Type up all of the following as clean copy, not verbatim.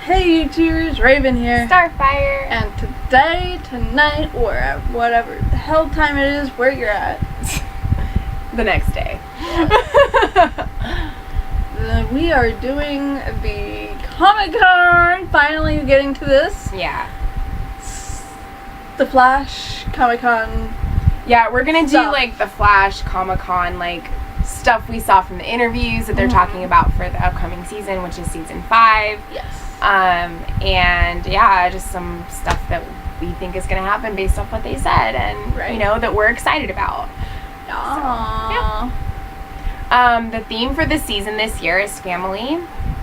Hey YouTubers, Raven here. Starfire. And tonight, or at whatever the hell time it is where you're at. The next day. We are doing the Comic-Con. Finally getting to this. Yeah. The Flash Comic-Con. Yeah, we're gonna do stuff. like the Flash Comic-Con, like stuff we saw from the interviews that they're talking about for the upcoming season, which is season 5. Yes. And yeah, just some stuff that we think is gonna happen based off what they said, and you know, that we're excited about. Aww. So, yeah. The theme for the season this year is family.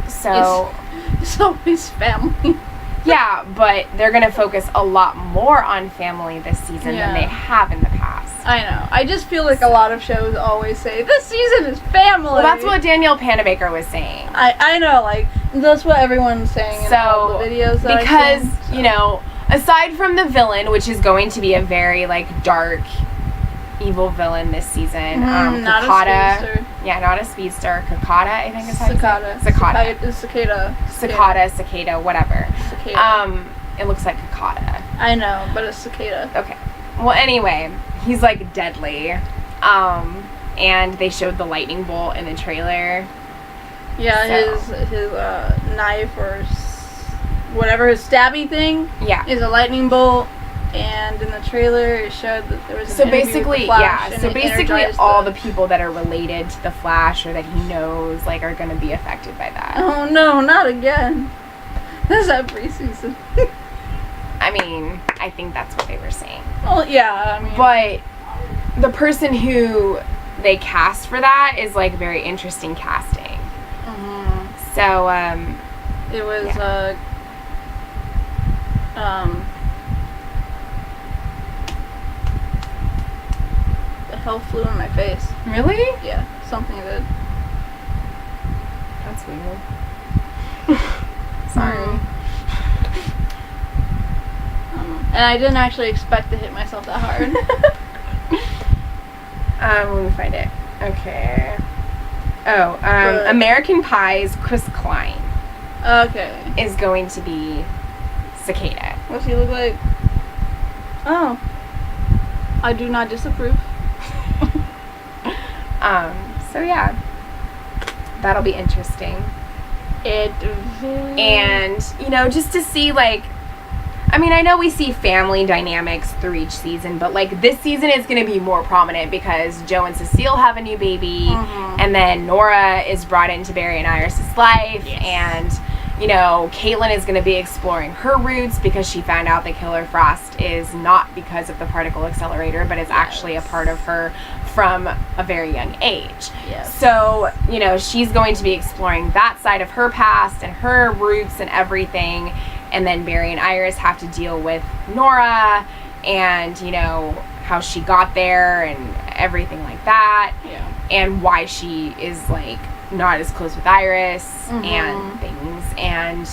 So it's always family. Yeah, but they're gonna focus a lot more on family this season than they have in the past. I know. I just feel like a lot of shows always say, this season is family. Well, that's what Danielle Panabaker was saying. I know, like, that's what everyone's saying in all the videos that because, I've seen, you know, aside from the villain, which is going to be a very, like, dark, evil villain this season, not Kakata, a speedster. Yeah, not a speedster. Kakata, I think is how you say Cicada. Cicada, whatever. Cicada. It looks like Kakata. I know, but it's cicada. Okay. Well, anyway, he's, like, deadly. And they showed the lightning bolt in the trailer. Yeah, so. his knife or whatever, his stabby thing is a lightning bolt. And in the trailer, it showed that there was an interview with the Flash, so basically all the people that are related to the Flash or that he knows, like, are going to be affected by that. Oh no, not again. That's every season. I mean, I think that's what they were saying. Well, yeah, I mean. But the person who they cast for that is, like, very interesting casting. So, it was, the hell flew in my face. Really? Yeah, something did. That's weird. Sorry. And I didn't actually expect to hit myself that hard. Let me find it. Okay. Oh, American Pie's Chris Klein. Okay. Is going to be Cicada. What's he look like? Oh. I do not disapprove. So yeah. That'll be interesting. And, you know, just to see, like, I mean, I know we see family dynamics through each season, but, like, this season is going to be more prominent because Joe and Cecile have a new baby, and then Nora is brought into Barry and Iris' life, and, you know, Caitlin is going to be exploring her roots because she found out that Killer Frost is not because of the particle accelerator, but is actually a part of her from a very young age. So, you know, she's going to be exploring that side of her past and her roots and everything. And then Barry and Iris have to deal with Nora and, you know, how she got there and everything like that. And why she is, like, not as close with Iris and things. And,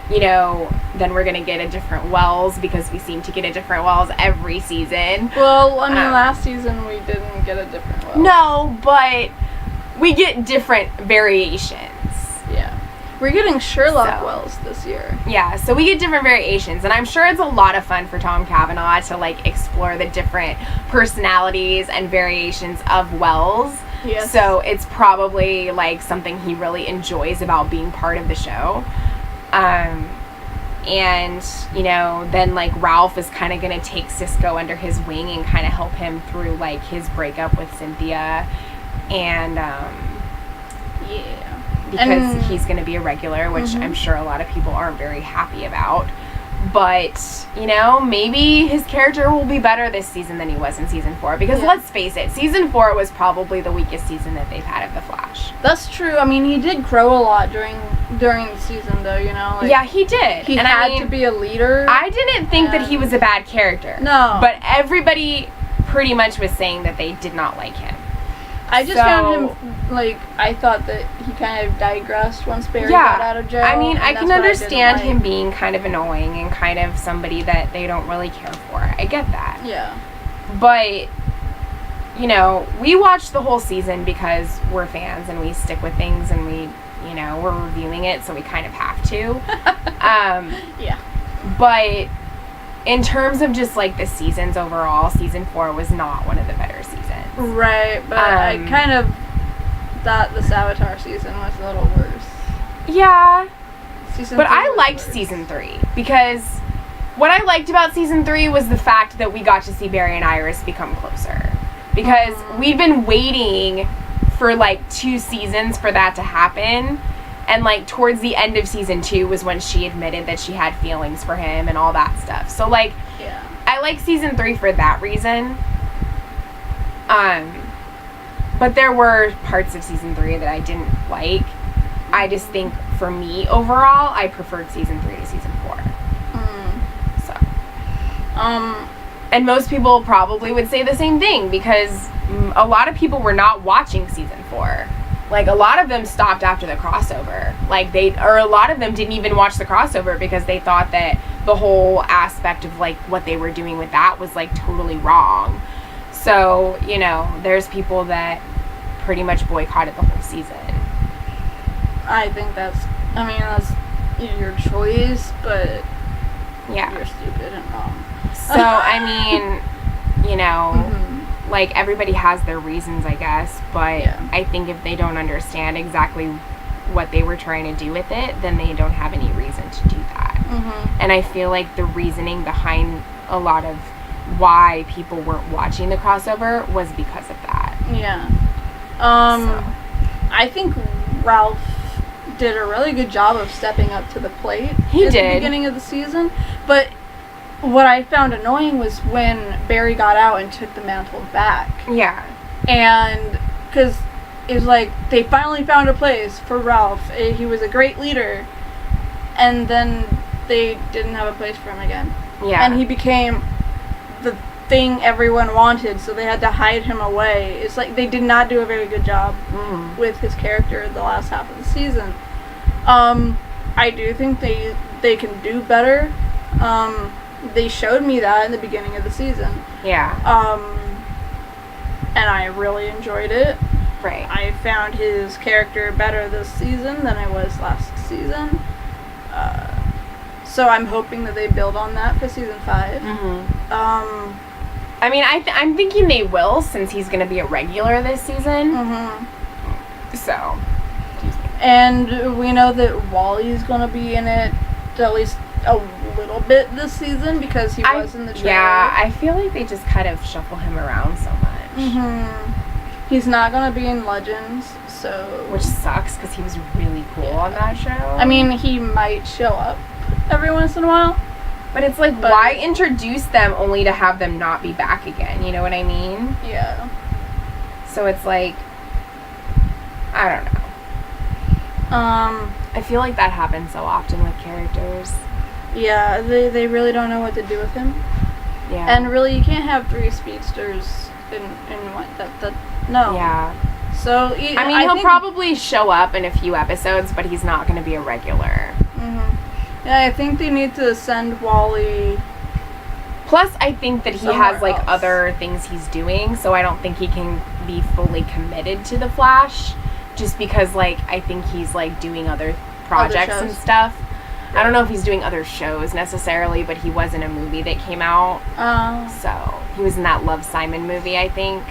you know, then we're going to get a different Wells because we seem to get a different Wells every season. Well, I mean, last season we didn't get a different Wells. No, but we get different variations. Yeah. We're getting Sherlock Wells this year. Yeah, so we get different variations, and I'm sure it's a lot of fun for Tom Cavanaugh to, like, explore the different personalities and variations of Wells. Yes. So it's probably, like, something he really enjoys about being part of the show. And, you know, then, like, Ralph is kind of going to take Cisco under his wing and kind of help him through, like, his breakup with Cynthia. And, because he's going to be a regular, which I'm sure a lot of people aren't very happy about. But, you know, maybe his character will be better this season than he was in season 4. Because let's face it, season 4 was probably the weakest season that they've had of The Flash. That's true. I mean, he did grow a lot during the season, though, you know? Like, yeah, he did. He had to be a leader. I didn't think that he was a bad character. No. But everybody pretty much was saying that they did not like him. I just found him, like, I thought that he kind of digressed once Barry got out of jail. I mean, I can understand him being kind of annoying and kind of somebody that they don't really care for. I get that. Yeah. But, you know, we watch the whole season because we're fans and we stick with things and we, you know, we're reviewing it, so we kind of have to. Yeah. But in terms of just, like, the seasons overall, season 4 was not one of the better seasons. Right, but I kind of thought the Savitar season was a little worse. Yeah. But I liked season 3, because what I liked about season 3 was the fact that we got to see Barry and Iris become closer. Because we've been waiting for, like, 2 seasons for that to happen. And, like, towards the end of season 2 was when she admitted that she had feelings for him and all that stuff. So, like, yeah. I like season 3 for that reason. But there were parts of season 3 that I didn't like. I just think, for me, overall, I preferred season 3 to season 4. So. And most people probably would say the same thing, because a lot of people were not watching season 4. Like, a lot of them stopped after the crossover. Like, a lot of them didn't even watch the crossover because they thought that the whole aspect of, like, what they were doing with that was, like, totally wrong. So, you know, there's people that pretty much boycotted the whole season. I think that's your choice, but yeah, you're stupid and wrong. So, I mean, you know, like, everybody has their reasons, I guess, but yeah. I think if they don't understand exactly what they were trying to do with it, then they don't have any reason to do that. And I feel like the reasoning behind a lot of why people weren't watching the crossover was because of that. Yeah. I think Ralph did a really good job of stepping up to the plate at the beginning of the season, but what I found annoying was when Barry got out and took the mantle back. Yeah. And because it was like they finally found a place for Ralph. He was a great leader, and then they didn't have a place for him again. Yeah. And he became the thing everyone wanted, so they had to hide him away. It's like they did not do a very good job with his character the last half of the season. I do think they can do better. They showed me that in the beginning of the season. Yeah. And I really enjoyed it. Right. I found his character better this season than I was last season. So I'm hoping that they build on that for season 5. I mean, I'm thinking they will, since he's going to be a regular this season. So. And we know that Wally's going to be in it at least a little bit this season, because he was in the trailer. Yeah, I feel like they just kind of shuffle him around so much. He's not going to be in Legends, so... Which sucks, because he was really cool on that show. I mean, he might show up every once in a while. But it's like, why introduce them only to have them not be back again? You know what I mean? Yeah. So it's like, I don't know. I feel like that happens so often with characters. Yeah, they really don't know what to do with him. Yeah. And really, you can't have 3 speedsters in what no. Yeah. So I mean, he'll probably show up in a few episodes, but he's not going to be a regular. Yeah, I think they need to send Wally. Plus, I think that he has, like, else. other things he's doing, so I don't think he can be fully committed to the Flash, just because, like, I think he's, like, doing other projects and stuff. Yeah. I don't know if he's doing other shows necessarily, but he was in a movie that came out. So, he was in that Love, Simon movie, I think.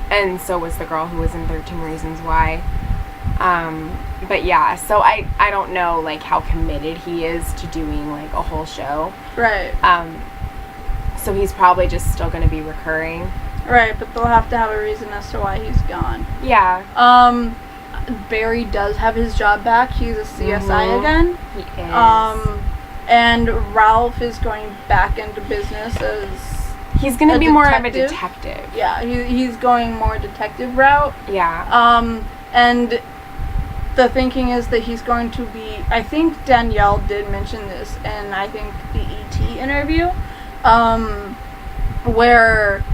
And so was the girl who was in 13 Reasons Why. But yeah, so I don't know, like, how committed he is to doing, like, a whole show. Right. So he's probably just still going to be recurring. Right, but they'll have to have a reason as to why he's gone. Yeah. Barry does have his job back. He's a CSI again. He is. And Ralph is going back into business as... He's going to be more of a detective. Yeah, he's going more detective route. Yeah. And the thinking is that he's going to be... I think Danielle did mention this in, I think, the E.T. interview, where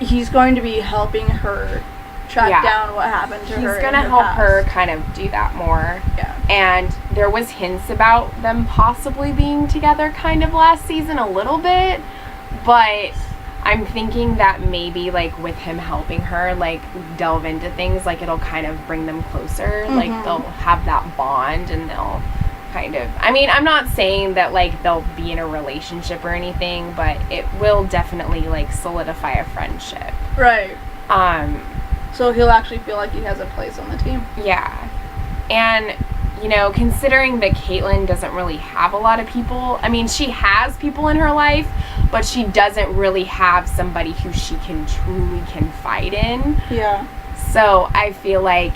he's going to be helping her track down what happened to her. He's going to help her kind of do that more. Yeah. And there was hints about them possibly being together kind of last season a little bit, but I'm thinking that maybe, like, with him helping her, like, delve into things, like, it'll kind of bring them closer. Like, they'll have that bond, and they'll kind of... I mean, I'm not saying that, like, they'll be in a relationship or anything, but it will definitely, like, solidify a friendship. Right. So he'll actually feel like he has a place on the team. Yeah. And... you know, considering that Caitlyn doesn't really have a lot of people, I mean, she has people in her life, but she doesn't really have somebody who she can truly confide in. Yeah. So I feel like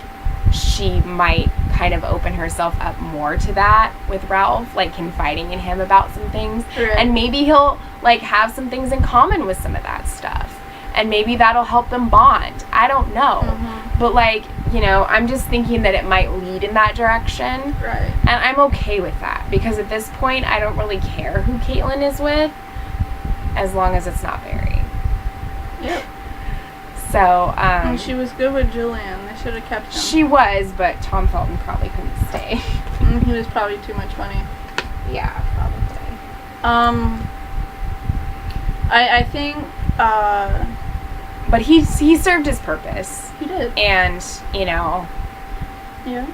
she might kind of open herself up more to that with Ralph, like confiding in him about some things. Right. And maybe he'll, like, have some things in common with some of that stuff. And maybe that'll help them bond. I don't know. But, like, you know, I'm just thinking that it might lead in that direction. Right. And I'm okay with that. Because at this point, I don't really care who Caitlyn is with. As long as it's not Barry. Yep. So, and she was good with Julian. They should have kept him. She was, but Tom Felton probably couldn't stay. He was probably too much money. Yeah, probably. I think, but he served his purpose. He did. And, you know. Yeah.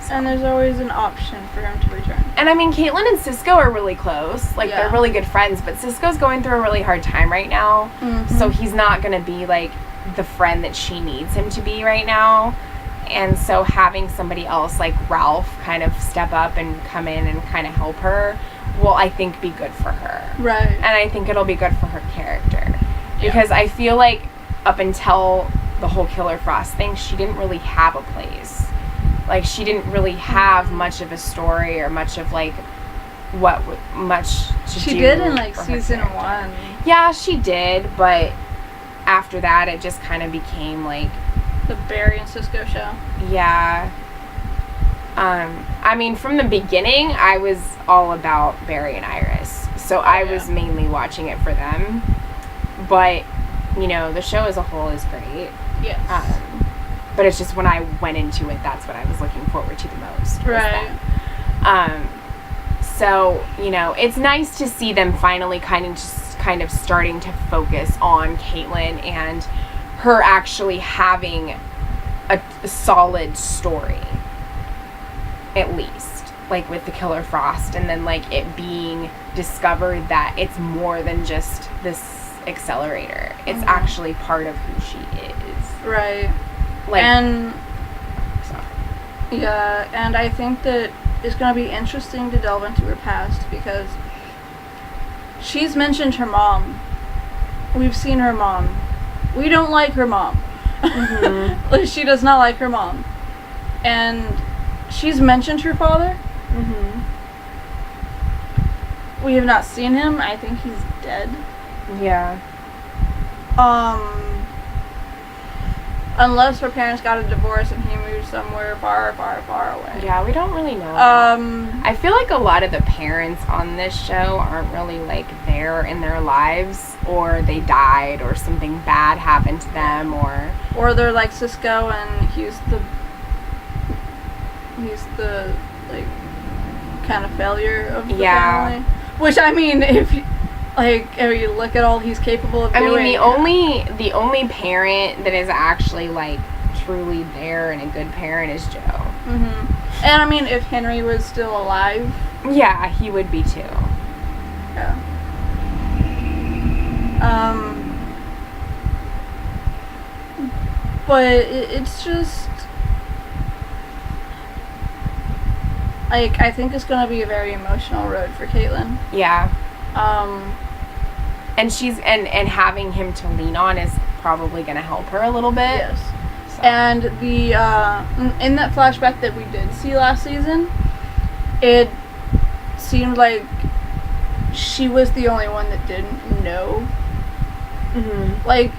So. And there's always an option for him to return. And I mean, Caitlyn and Cisco are really close. Like, yeah. They're really good friends, but Cisco's going through a really hard time right now. So he's not going to be, like, the friend that she needs him to be right now. And so having somebody else, like Ralph, kind of step up and come in and kind of help her will, I think, be good for her. Right. And I think it'll be good for her character. Because I feel like up until the whole Killer Frost thing, she didn't really have a place. Like, she didn't really have much of a story or much of, like, much to do. She did in, like, season 1. Yeah, she did, but after that, it just kind of became, like... the Barry and Cisco show. Yeah. I mean, from the beginning, I was all about Barry and Iris. So I was mainly watching it for them. But, you know, the show as a whole is great. Yes. But it's just when I went into it, that's what I was looking forward to the most. Right. So, you know, it's nice to see them finally kind of starting to focus on Caitlyn and her actually having a solid story. At least. Like, with the Killer Frost. And then, like, it being discovered that it's more than just this accelerator. It's actually part of who she is. Right. Like, and yeah, and I think that it's going to be interesting to delve into her past because she's mentioned her mom. We've seen her mom. We don't like her mom. She does not like her mom. And she's mentioned her father. We have not seen him. I think he's dead. Yeah. Unless her parents got a divorce and he moved somewhere far, far, far away. Yeah, we don't really know. I feel like a lot of the parents on this show aren't really, like, there in their lives, or they died, or something bad happened to them, or they're like Cisco and he's the like kind of failure of the family. Which, I mean, if you look at all he's capable of doing. I mean, the only parent that is actually, like, truly there and a good parent is Joe. And, I mean, if Henry was still alive... yeah, he would be, too. Yeah. But it's just... like, I think it's going to be a very emotional road for Caitlyn. Yeah. And she's and having him to lean on is probably going to help her a little bit. Yes. So. And the in that flashback that we did see last season, it seemed like she was the only one that didn't know. Like,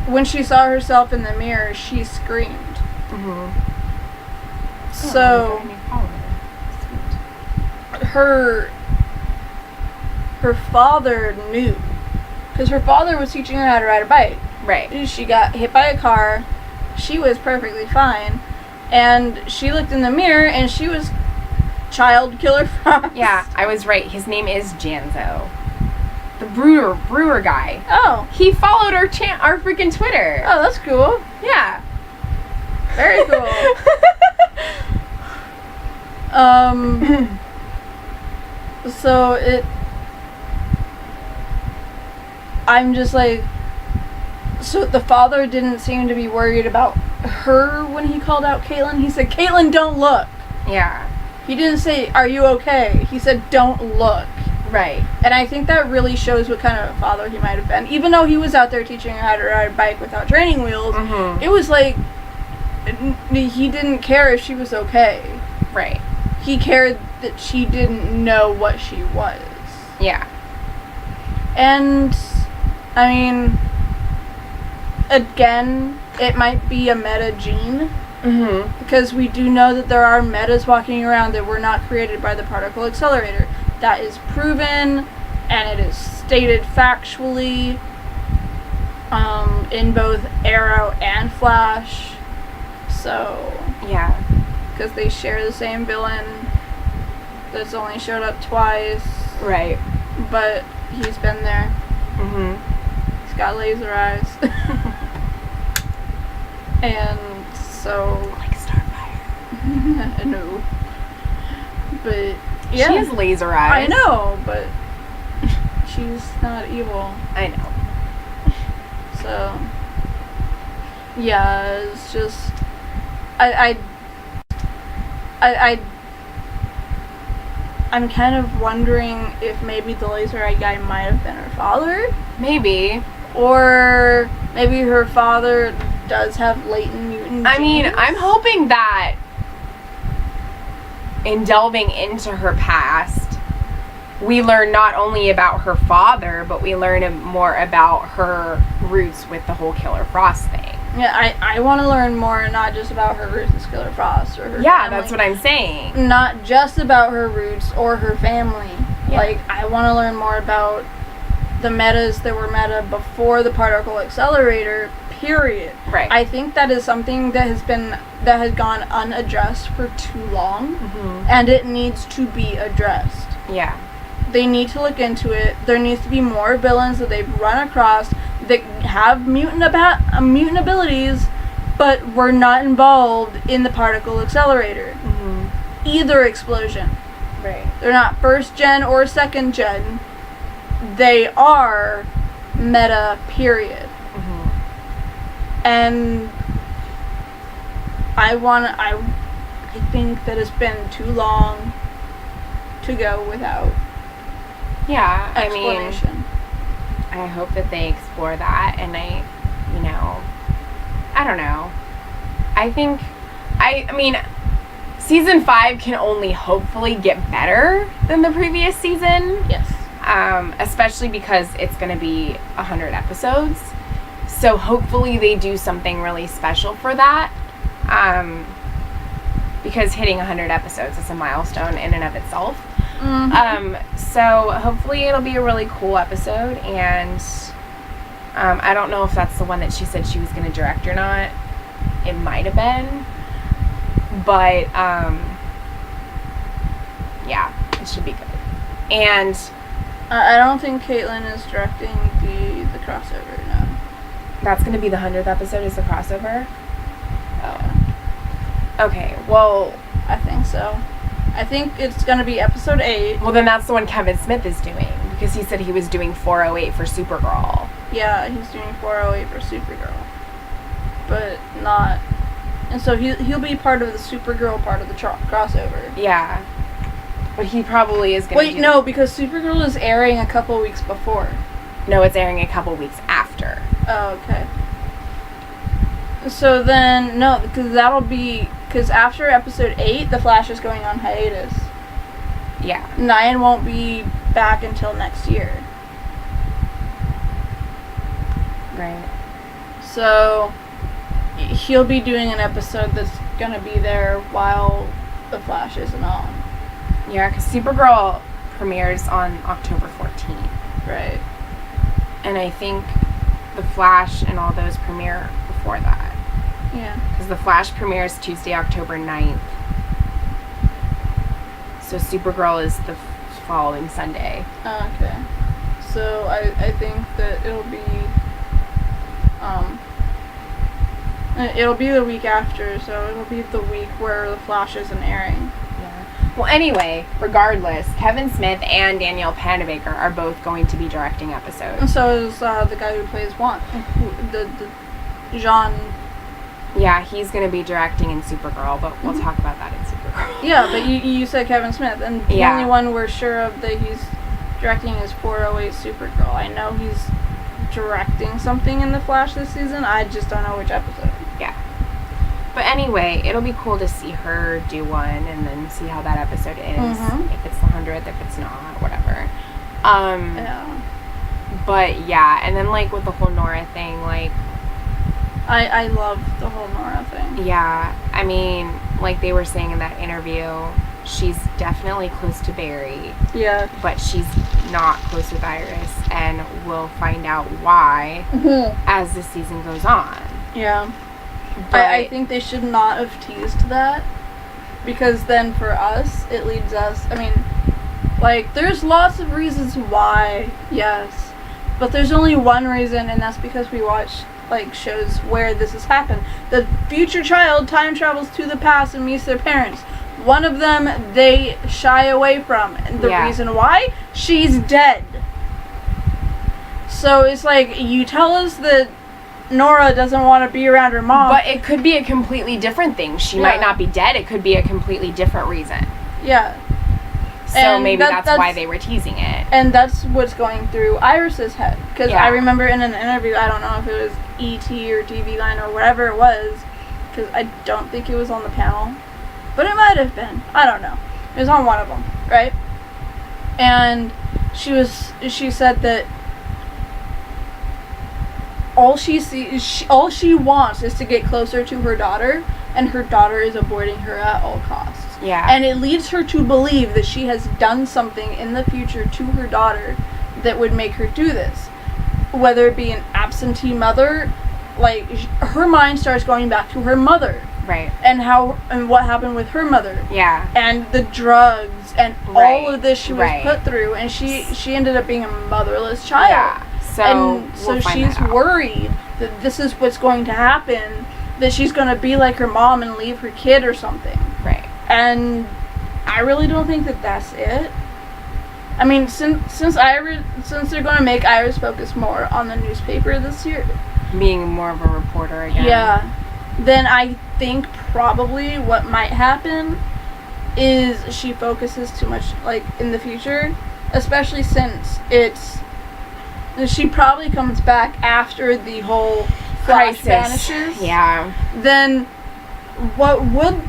when she saw herself in the mirror, she screamed. So her father knew. Because her father was teaching her how to ride a bike. Right. She got hit by a car. She was perfectly fine. And she looked in the mirror and she was child Killer Frost. Yeah, I was right. His name is Janzo. The brewer guy. Oh. He followed our freaking Twitter. Oh, that's cool. Yeah. Very cool. So I'm just like, so the father didn't seem to be worried about her when he called out Caitlin. He said, Caitlin, don't look. Yeah. He didn't say, are you okay? He said, don't look. Right. And I think that really shows what kind of a father he might have been. Even though he was out there teaching her how to ride a bike without training wheels, it was like, he didn't care if she was okay. Right. He cared that she didn't know what she was. Yeah. And, I mean, again, it might be a meta gene. Because we do know that there are metas walking around that were not created by the particle accelerator. That is proven, and it is stated factually in both Arrow and Flash. So, yeah. Because they share the same villain that's only showed up twice. Right. But he's been there. He's got laser eyes. And so... Like Starfire. No. But, yeah. She has laser eyes. I know, but she's not evil. I know. So, yeah, it's just... I'm kind of wondering if maybe the laser eye guy might have been her father. Maybe. Or maybe her father does have latent mutant genes. I mean, I'm hoping that in delving into her past, we learn not only about her father, but we learn more about her roots with the whole Killer Frost thing. Yeah, I want to learn more, not just about her roots as Killer Frost or her family. That's what I'm saying. Not just about her roots or her family. Yeah. Like, I want to learn more about the metas that were meta before the particle accelerator, period. Right. I think that is something that has gone unaddressed for too long, and it needs to be addressed. Yeah. They need to look into it. There needs to be more villains that they've run across that have mutant abilities, but were not involved in the particle accelerator. Either explosion. Right. They're not first gen or second gen. They are meta, period. And I think that it's been too long to go without explanation. I mean, I hope that they explore that, and I don't know. I mean, season 5 can only hopefully get better than the previous season. Yes. Especially because it's going to be 100 episodes. So hopefully they do something really special for that. Because hitting 100 episodes is a milestone in and of itself. So hopefully it'll be a really cool episode, and I don't know if that's the one that she said she was going to direct or not. It might have been, but yeah, it should be good. And I don't think Caitlin is directing the crossover, no. That's going to be the 100th episode, is the crossover? Oh. Okay, well... I think so. I think it's going to be episode 8. Well, then that's the one Kevin Smith is doing, because he said he was doing 408 for Supergirl. Yeah, he's doing 408 for Supergirl. But not... And so he'll be part of the Supergirl part of the crossover. Yeah. But he probably is going to Wait, no, because Supergirl is airing a couple weeks before. No, it's airing a couple weeks after. Oh, okay. So then, no, because that'll be... Because after episode 8, The Flash is going on hiatus. Yeah. 9 won't be back until next year. Right. So, he'll be doing an episode that's going to be there while The Flash isn't on. Yeah, because Supergirl premieres on October 14th. Right. And I think The Flash and all those premiere before that. Yeah. Because The Flash premieres Tuesday, October 9th. So Supergirl is the following Sunday. Oh, okay. So I think that it'll be the week after, so it'll be the week where The Flash isn't airing. Yeah. Well, anyway, regardless, Kevin Smith and Danielle Panabaker are both going to be directing episodes. And so is the guy who plays the Jean. Yeah, he's going to be directing in Supergirl, but we'll talk about that in Supergirl. Yeah, but you said Kevin Smith, and the only one we're sure of that he's directing is 408 Supergirl. I know he's directing something in The Flash this season. I just don't know which episode. Yeah. But anyway, it'll be cool to see her do one and then see how that episode is. Mm-hmm. If it's the 100th, if it's not, whatever. Yeah. But yeah, and then like with the whole Nora thing, like... I love the whole Nora thing. Yeah. I mean, like they were saying in that interview, she's definitely close to Barry. Yeah. But she's not close with Iris, and we'll find out why as the season goes on. Yeah. I think they should not have teased that, because then for us, it leads us, I mean, like, there's lots of reasons why, yes, but there's only one reason, and that's because we watch, like, shows where this has happened. The future child time travels to the past and meets their parents. One of them they shy away from, and the reason why? She's dead. So it's like, you tell us that Nora doesn't want to be around her mom. But it could be a completely different thing. She might not be dead. It could be a completely different reason. Yeah. So and maybe that's why they were teasing it. And that's what's going through Iris's head. Because I remember in an interview, I don't know if it was E.T. or TV Line or whatever it was, because I don't think it was on the panel. But it might have been. I don't know. It was on one of them, right? And she said that all she wants is to get closer to her daughter, and her daughter is avoiding her at all costs. Yeah. And it leads her to believe that she has done something in the future to her daughter that would make her do this. Whether it be an absentee mother, like, her mind starts going back to her mother. Right. And what happened with her mother. Yeah. And the drugs and all of this she was put through, and she ended up being a motherless child. Yeah. So she's worried that this is what's going to happen, that she's going to be like her mom and leave her kid or something. Right. And I really don't think that that's it. I mean, since they're going to make Iris focus more on the newspaper this year, being more of a reporter again. Yeah. Then I think probably what might happen is she focuses too much, like, in the future, especially since she probably comes back after the whole Flash vanishes. Yeah. Then what would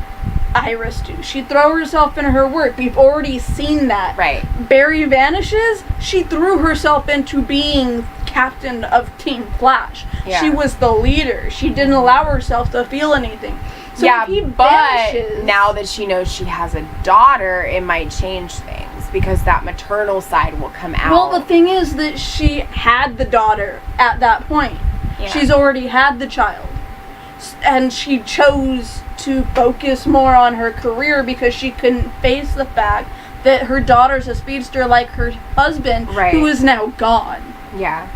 Iris do? She'd throw herself into her work. We've already seen that. Right. Barry vanishes. She threw herself into being captain of Team Flash. Yeah. She was the leader. She didn't allow herself to feel anything. So yeah, but now that she knows she has a daughter, it might change things, because that maternal side will come out. Well, the thing is that she had the daughter at that point. Yeah. She's already had the child. And she chose to focus more on her career because she couldn't face the fact that her daughter's a speedster like her husband, who is now gone. Yeah.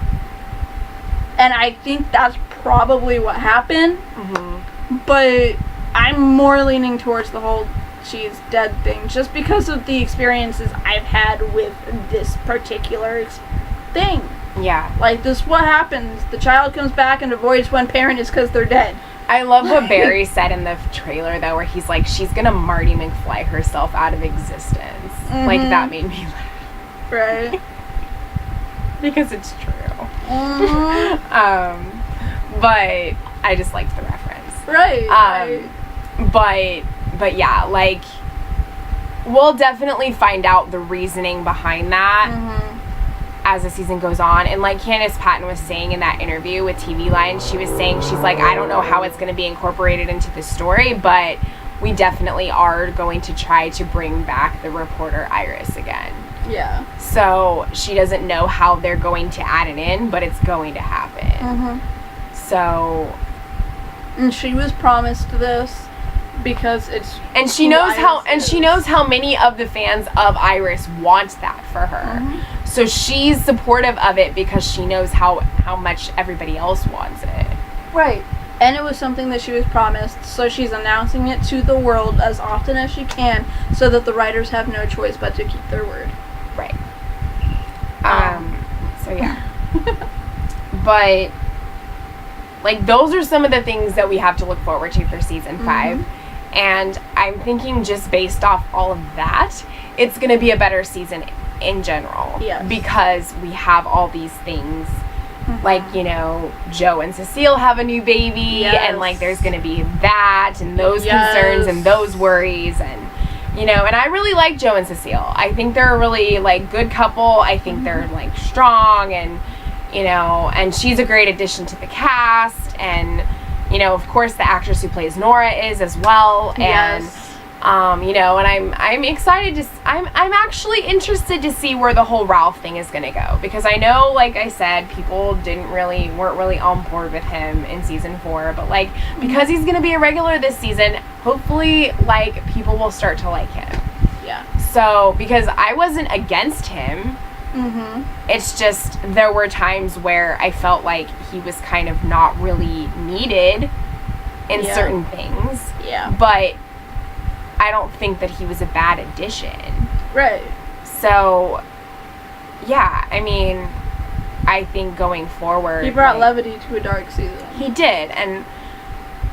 And I think that's probably what happened. Mm-hmm. But I'm more leaning towards the whole she's dead thing, just because of the experiences I've had with this particular thing. Yeah. Like, this, what happens? The child comes back and avoids one parent is because they're dead. I love what Barry said in the trailer, though, where he's like, she's gonna Marty McFly herself out of existence. Mm-hmm. Like, that made me laugh. Right. Because it's true. Mm-hmm. But I just liked the reference. Right. But yeah, like, we'll definitely find out the reasoning behind that as the season goes on. And like Candace Patton was saying in that interview with TV Line, she was saying, she's like, I don't know how it's going to be incorporated into the story, but we definitely are going to try to bring back the reporter Iris again. Yeah. So she doesn't know how they're going to add it in, but it's going to happen. Mm-hmm. So. And she was promised this because it's. And she knows how. And she knows how many of the fans of Iris want that for her. Mm-hmm. So she's supportive of it because she knows how much everybody else wants it. Right. And it was something that she was promised, so she's announcing it to the world as often as she can so that the writers have no choice but to keep their word. Right. So yeah. But, like, those are some of the things that we have to look forward to for season 5. And I'm thinking just based off all of that, it's going to be a better season in general. Yes. Because we have all these things. Like, you know, Joe and Cecile have a new baby, and, like, there's going to be that, and those concerns, and those worries, and, you know, and I really like Joe and Cecile. I think they're a really, like, good couple. I think they're, like, strong, and, you know, and she's a great addition to the cast, and, you know, of course, the actress who plays Nora is as well, and, you know, and I'm excited to, I'm actually interested to see where the whole Ralph thing is going to go, because I know, like I said, people weren't really on board with him in season 4, but, like, because he's going to be a regular this season, hopefully, like, people will start to like him. Yeah. So, because I wasn't against him, it's just, there were times where I felt like he was kind of not really needed in certain things. Yeah. But I don't think that he was a bad addition. Right. So, yeah, I mean, I think going forward... He brought levity to a dark season. He did, and,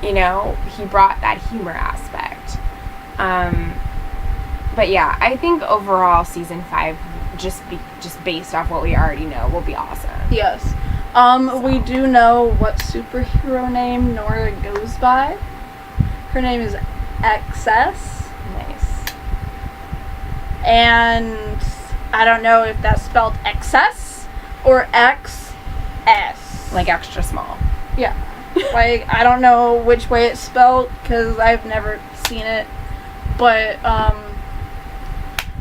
you know, he brought that humor aspect. But yeah, I think overall season 5, just based off what we already know, will be awesome. Yes. We do know what superhero name Nora goes by. Her name is XS. Nice. And I don't know if that's spelled XS or XS. Like extra small. Yeah. Like, I don't know which way it's spelled because I've never seen it. But,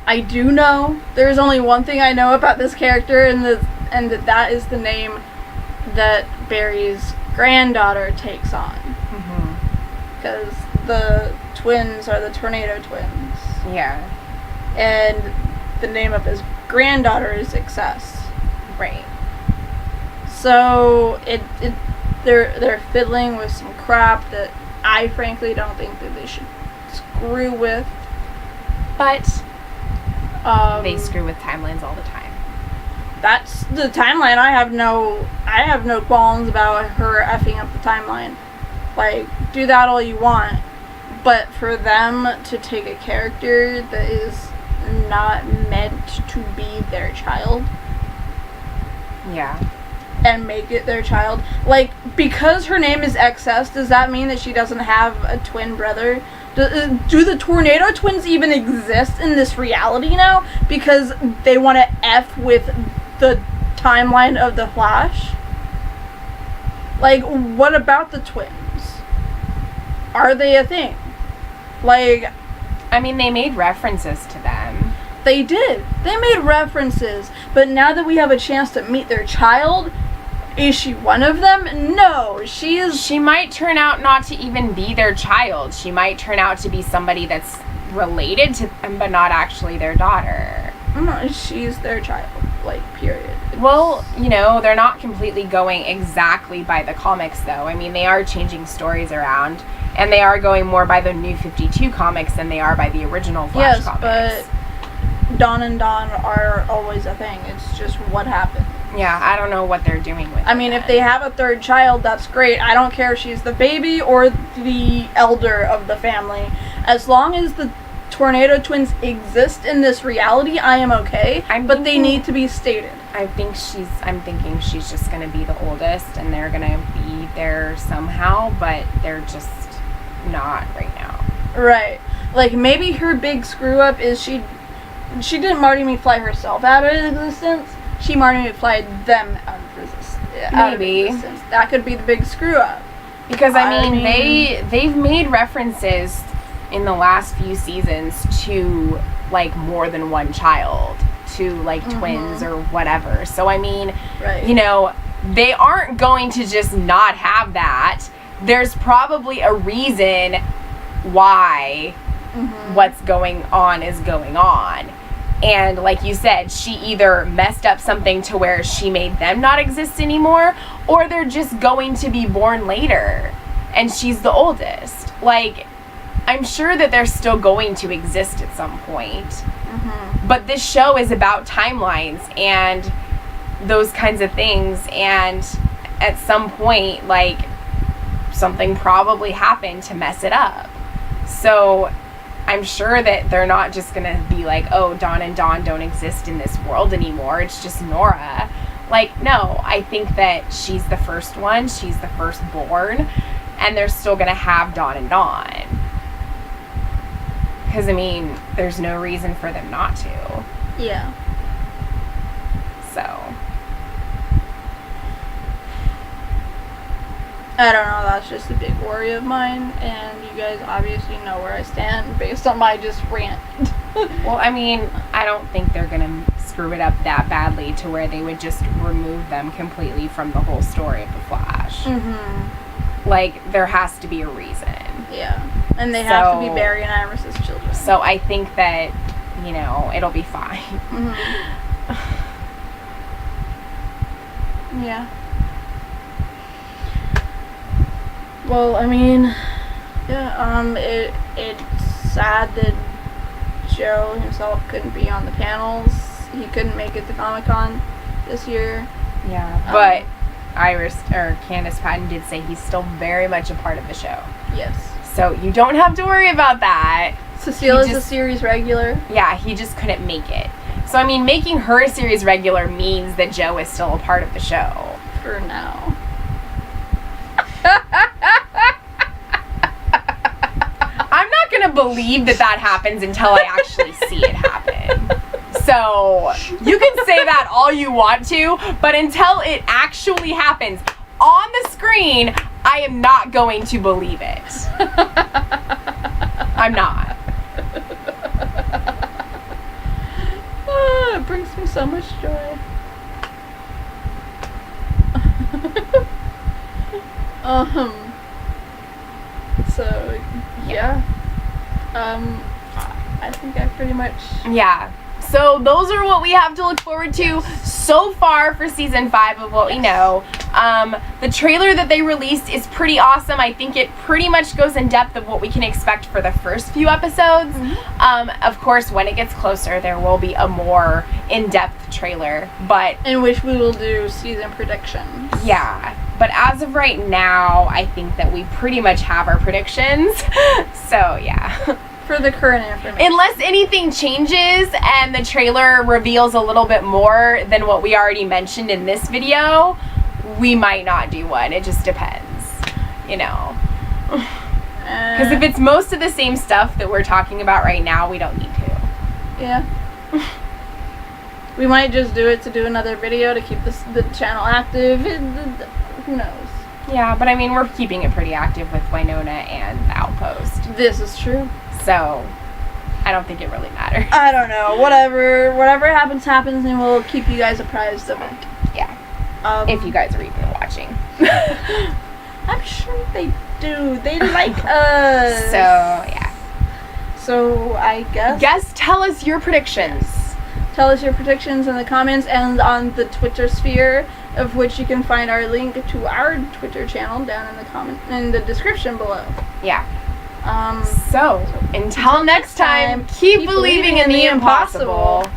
I do know there's only one thing I know about this character, and that is the name that Barry's granddaughter takes on. Because the twins are the Tornado Twins. Yeah. And the name of his granddaughter is Excess. Right. So they're fiddling with some crap that I frankly don't think that they should screw with. But they screw with timelines all the time. That's the timeline. I have no qualms about her effing up the timeline. Like, do that all you want. But for them to take a character that is not meant to be their child. Yeah. And make it their child. Like, because her name is XS, does that mean that she doesn't have a twin brother? Do the Tornado Twins even exist in this reality now? Because they want to F with the timeline of the Flash? Like, what about the twins? Are they a thing? Like, I mean, they made references to them. They did. They made references. But now that we have a chance to meet their child, is she one of them? No, she is... She might turn out not to even be their child. She might turn out to be somebody that's related to them, but not actually their daughter. No, she's their child. Like, period. Well, you know, they're not completely going exactly by the comics, though. I mean, they are changing stories around, and they are going more by the New 52 comics than they are by the original Flash comics. Yes, but Dawn and Dawn are always a thing. It's just what happened. Yeah, I don't know what they're doing with it. I mean, if they have a third child, that's great. I don't care if she's the baby or the elder of the family. As long as the Tornado Twins exist in this reality, I am okay. But they need to be stated. I'm thinking she's just going to be the oldest, and they're going to be there somehow, but they're just not right now. Right. Like, maybe her big screw-up is she didn't Marty McFly herself out of existence. She Marty McFly'd them out of existence. That could be the big screw-up. Because, I mean, they've made references in the last few seasons to, like, more than one child, to, like, twins or whatever. So, I mean, you know, they aren't going to just not have that. There's probably a reason why what's going on is going on. And like you said, she either messed up something to where she made them not exist anymore, or they're just going to be born later. And she's the oldest. Like, I'm sure that they're still going to exist at some point. Mm-hmm. But this show is about timelines and those kinds of things. And at some point, like, something probably happened to mess it up. So I'm sure that they're not just going to be like, oh, Dawn and Dawn don't exist in this world anymore. It's just Nora. Like, no, I think that she's the first one. She's the firstborn. And they're still going to have Dawn and Dawn. Because, I mean, there's no reason for them not to. Yeah. So. I don't know, that's just a big worry of mine, and you guys obviously know where I stand based on my just rant. Well, I mean, I don't think they're going to screw it up that badly to where they would just remove them completely from the whole story of The Flash. Mm-hmm. Like, there has to be a reason. Yeah. And they have to be Barry and Iris's children. So I think that, you know, it'll be fine. Mm-hmm. Yeah. Well, I mean, yeah, it's sad that Joe himself couldn't be on the panels. He couldn't make it to Comic-Con this year. Yeah, but Candace Patton did say he's still very much a part of the show. Yes. So you don't have to worry about that. Cecile is a series regular. Yeah, he just couldn't make it. So, I mean, making her a series regular means that Joe is still a part of the show. For now. I'm not going to believe that happens until I actually see it happen. So, you can say that all you want to, but until it actually happens on the screen, I am not going to believe it. I'm not. It brings me so much joy. So, yeah. I think I pretty much... Yeah. So those are what we have to look forward to so far for season 5 of what we know. The trailer that they released is pretty awesome. I think it pretty much goes in depth of what we can expect for the first few episodes. Mm-hmm. Of course, when it gets closer, there will be a more in-depth trailer, but in which we will do season predictions. Yeah. But as of right now, I think that we pretty much have our predictions. So, yeah. For the current information. Unless anything changes and the trailer reveals a little bit more than what we already mentioned in this video, we might not do one. It just depends, you know. Because if it's most of the same stuff that we're talking about right now, we don't need to. Yeah. We might just do it to do another video to keep the channel active. Who knows? Yeah, but I mean, we're keeping it pretty active with Winona and the Outpost. This is true. So, I don't think it really matters. I don't know. Whatever happens, and we'll keep you guys apprised of it. Yeah. If you guys are even watching. I'm sure they do. They like us. So, yeah. So, I guess... tell us your predictions. Yes. Tell us your predictions in the comments and on the Twitter sphere, of which you can find our link to our Twitter channel down in the description below. Yeah. So, until next time, keep believing in the impossible.